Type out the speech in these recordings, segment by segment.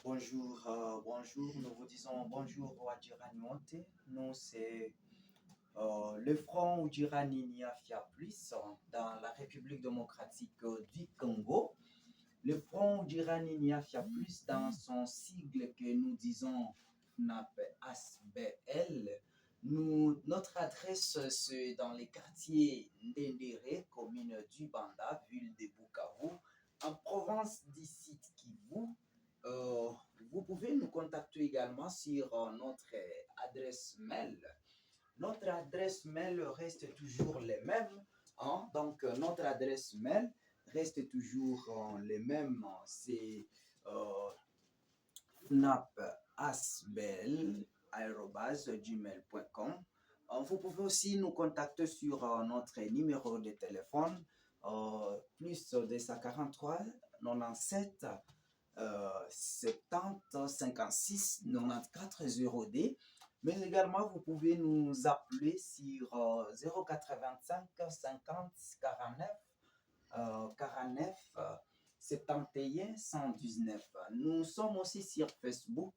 Bonjour, nous vous disons bonjour au Adjirani Monte. Nous, c'est le front Adjirani Niafia Plus dans la République démocratique du Congo. Le front Adjirani Niafia Plus dans son sigle que nous disons FNAP ASBL. Notre adresse, c'est dans les quartiers Ndendere, commune du Banda, ville de Bukavu, en province d'ici Kivu. Euh, Vous pouvez nous contacter également sur notre adresse mail. Notre adresse mail reste toujours les mêmes. Donc, notre adresse mail reste toujours les mêmes. C'est fnapasbel@gmail.com. Vous pouvez aussi nous contacter sur notre numéro de téléphone plus 243 97 70 56 94 0D. Mais également, vous pouvez nous appeler sur 085 50 49 49 71 119. Nous sommes aussi sur Facebook,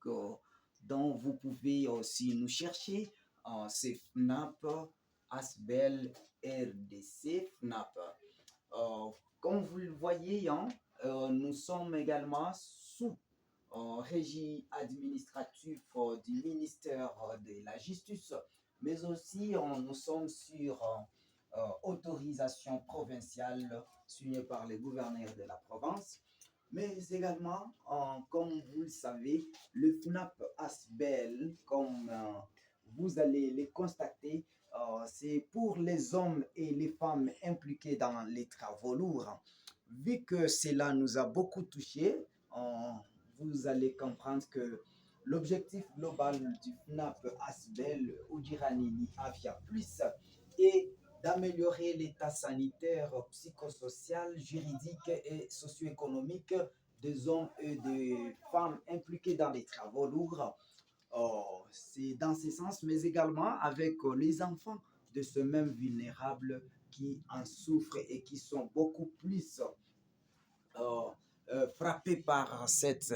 dont vous pouvez aussi nous chercher. C'est FNAP Asbel RDC FNAP. Comme vous le voyez, nous sommes également sous régie administrative du ministère de la Justice, mais aussi nous sommes sur autorisation provinciale signée par le gouverneur de la province. Mais également, comme vous le savez, le FNAP ASBEL, comme vous allez le constater, c'est pour les hommes et les femmes impliqués dans les travaux lourds. Vu que cela nous a beaucoup touchés, vous allez comprendre que l'objectif global du FNAP ASBEL Oudirani Afia Plus est d'améliorer l'état sanitaire, psychosocial, juridique et socio-économique des hommes et des femmes impliqués dans les travaux lourds. C'est dans ce sens, mais également avec les enfants de ce même vulnérable qui en souffrent et qui sont beaucoup plus frappés par cette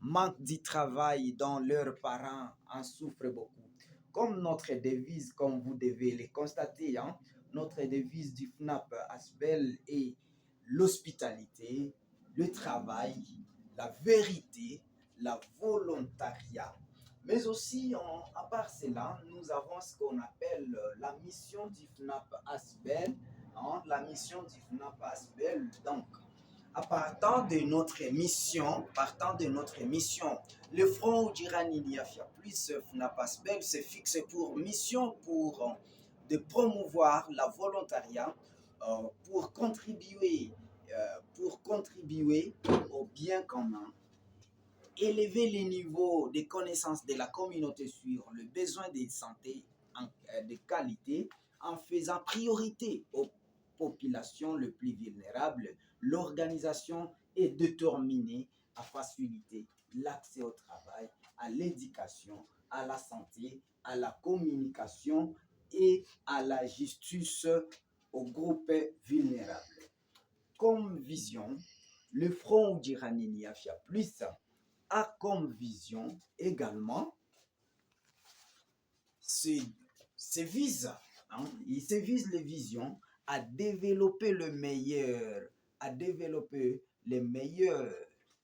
manque du travail dont leurs parents en souffrent beaucoup. Comme notre devise, comme vous devez le constater, notre devise du FNAP ASBEL est l'hospitalité, le travail, la vérité, la volontariat. Mais aussi, à part cela, nous avons ce qu'on appelle la mission du FNAP ASBEL. La mission du FNAP ASBEL, donc, partant de notre mission, le Front Oudirani Niafia Plus FNAP ASBEL se fixe pour mission de promouvoir la volontariat pour contribuer au bien commun, élever les niveaux de connaissances de la communauté sur le besoin de santé de qualité en faisant priorité aux populations les plus vulnérables. L'organisation est déterminée à faciliter l'accès au travail, à l'éducation, à la santé, à la communication et à la justice aux groupes vulnérables. Comme vision, le Front Oudirani Niafia Plus a comme vision également, il se vise les visions à développer les meilleures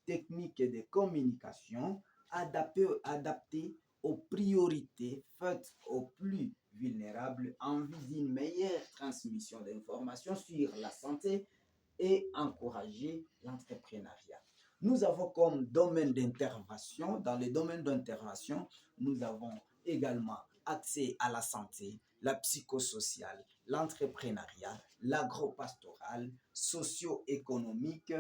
techniques de communication adaptées aux priorités faites aux plus vulnérables en vue d'une meilleure transmission d'informations sur la santé et encourager l'entrepreneuriat. Nous avons comme domaine d'intervention, dans les domaines d'intervention, nous avons également accès à la santé, la psychosociale, l'entrepreneuriat, l'agropastoral, socio-économique,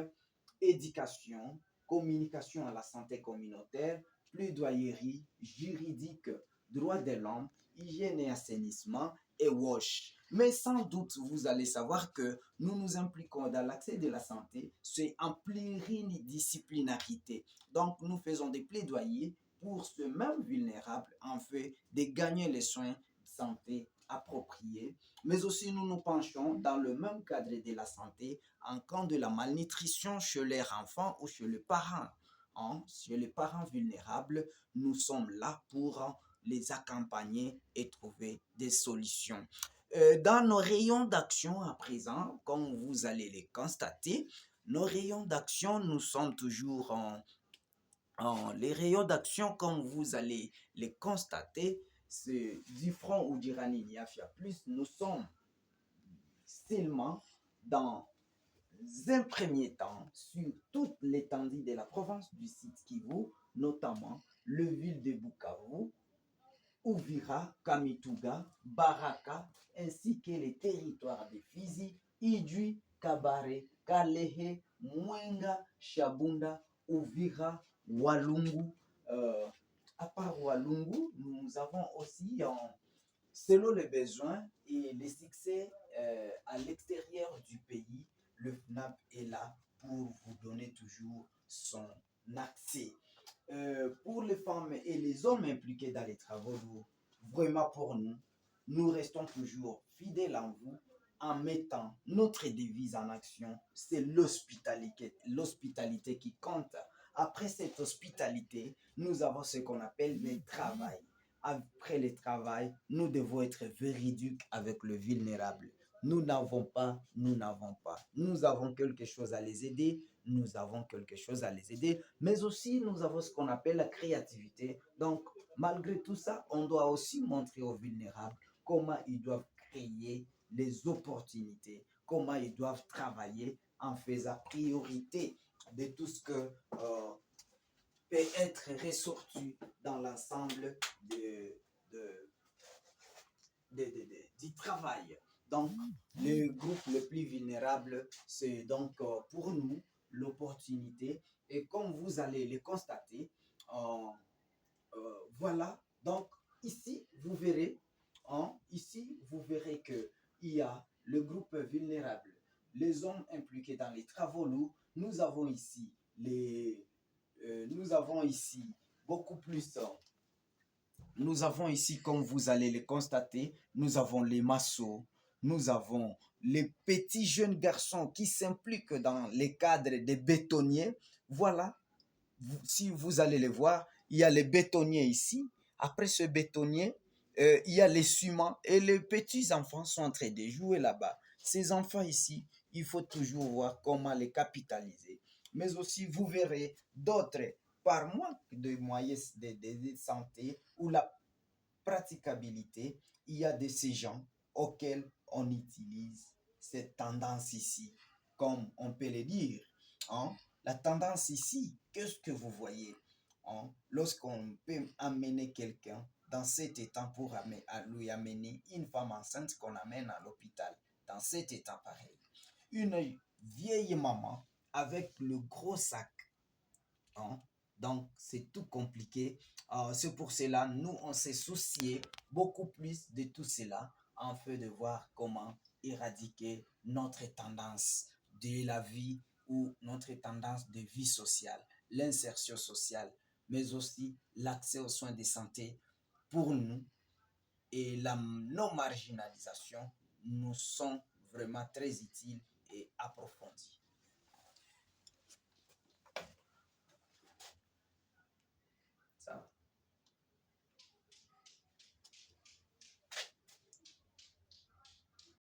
éducation, communication à la santé communautaire, plaidoyerie, juridique, droits de l'homme, hygiène et assainissement et WASH. Mais sans doute, vous allez savoir que nous nous impliquons dans l'accès de la santé, c'est en pluridisciplinarité. Donc, nous faisons des plaidoyers pour ce même vulnérable en fait de gagner les soins de santé appropriés. Mais aussi, nous nous penchons dans le même cadre de la santé en cas de la malnutrition chez les enfants ou chez les parents. sur les parents vulnérables. Nous sommes là pour les accompagner et trouver des solutions. Dans nos rayons d'action à présent, comme vous allez les constater, nos rayons d'action, nous sommes toujours les rayons d'action, comme vous allez les constater, c'est du front ou d'Irani Niafia Plus. Nous sommes seulement dans un premier temps sur toute l'étendue de la province du Sud Kivu, notamment le ville de Bukavu, Uvira, Kamituga, Baraka, ainsi que les territoires de Fizi, Idjui, Kabare, Kalehe, Mwenga, Shabunda, Uvira, Walungu. Euh, à part Walungu, nous avons aussi, selon les besoins et les succès à l'extérieur du pays, le FNAP est là pour vous donner toujours son accès. Pour les femmes et les hommes impliqués dans les travaux, vraiment pour nous, nous restons toujours fidèles en vous en mettant notre devise en action. C'est l'hospitalité qui compte. Après cette hospitalité, nous avons ce qu'on appelle le travail. Après le travail, nous devons être véridiques avec le vulnérable. Nous n'avons pas, nous n'avons pas. Nous avons quelque chose à les aider, nous avons quelque chose à les aider, mais aussi nous avons ce qu'on appelle la créativité. Donc, malgré tout ça, on doit aussi montrer aux vulnérables comment ils doivent créer les opportunités, comment ils doivent travailler en faisant priorité de tout ce que peut être ressorti dans l'ensemble de, du travail. Donc, le groupe le plus vulnérable, c'est donc pour nous l'opportunité. Et comme vous allez le constater, voilà. Donc, ici, vous verrez, ici, vous verrez qu'il y a le groupe vulnérable, les hommes impliqués dans les travaux lourds. Nous avons ici nous avons ici beaucoup plus. Nous avons ici, comme vous allez le constater, nous avons les massos, nous avons les petits jeunes garçons qui s'impliquent dans les cadres des bétonniers. Voilà, si vous allez les voir, il y a les bétonniers ici. Après ce bétonnier, il y a les ciments et les petits enfants sont en train de jouer là-bas. Ces enfants ici, il faut toujours voir comment les capitaliser. Mais aussi, vous verrez d'autres, par manque de moyens de santé ou la praticabilité, il y a de ces gens auxquels on utilise cette tendance ici, comme on peut le dire. Hein? La tendance ici, qu'est-ce que vous voyez? Hein? Lorsqu'on peut amener quelqu'un dans cet état pour lui amener une femme enceinte qu'on amène à l'hôpital, dans cet état pareil. Une vieille maman avec le gros sac. Hein? Donc, c'est tout compliqué. C'est pour cela, nous, on s'est soucié beaucoup plus de tout cela en fait de voir comment éradiquer notre tendance de la vie ou notre tendance de vie sociale, l'insertion sociale, mais aussi l'accès aux soins de santé pour nous et la non-marginalisation nous sont vraiment très utiles et approfondis.